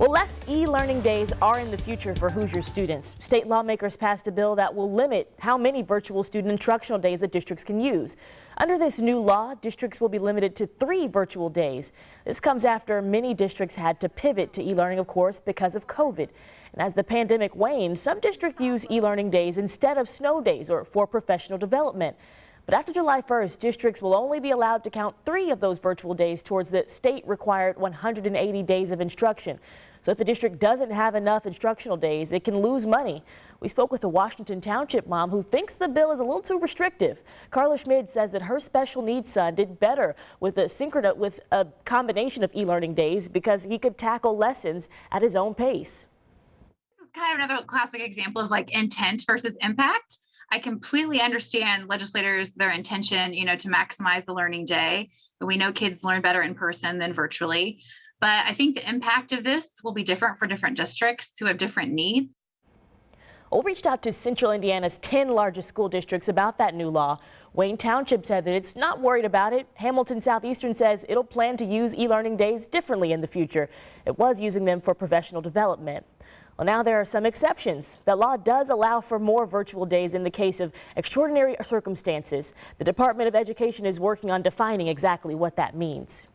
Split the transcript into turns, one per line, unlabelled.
Well, less e-learning days are in the future for Hoosier students. State lawmakers passed a bill that will limit how many virtual student instructional days that districts can use. Under this new law, districts will be limited to 3 virtual days. This comes after many districts had to pivot to e-learning, of course, because of COVID. And as the pandemic waned, some districts use e-learning days instead of snow days or for professional development. But after July 1st, districts will only be allowed to count 3 of those virtual days towards the state-required 180 days of instruction. So if the district doesn't have enough instructional days, it can lose money. We spoke with a Washington Township mom who thinks the bill is a little too restrictive. Carla Schmid says that her special needs son did better with a combination of e-learning days because he could tackle lessons at his own pace.
This is kind of another classic example of like intent versus impact. I completely understand legislators, their intention, to maximize the learning day. But we know kids learn better in person than virtually. But I think the impact of this will be different for different districts who have different needs.
We reached out to Central Indiana's 10 largest school districts about that new law. Wayne Township said that it's not worried about it. Hamilton Southeastern says it'll plan to use e-learning days differently in the future. It was using them for professional development. Well, now there are some exceptions. The law does allow for more virtual days in the case of extraordinary circumstances. The Department of Education is working on defining exactly what that means.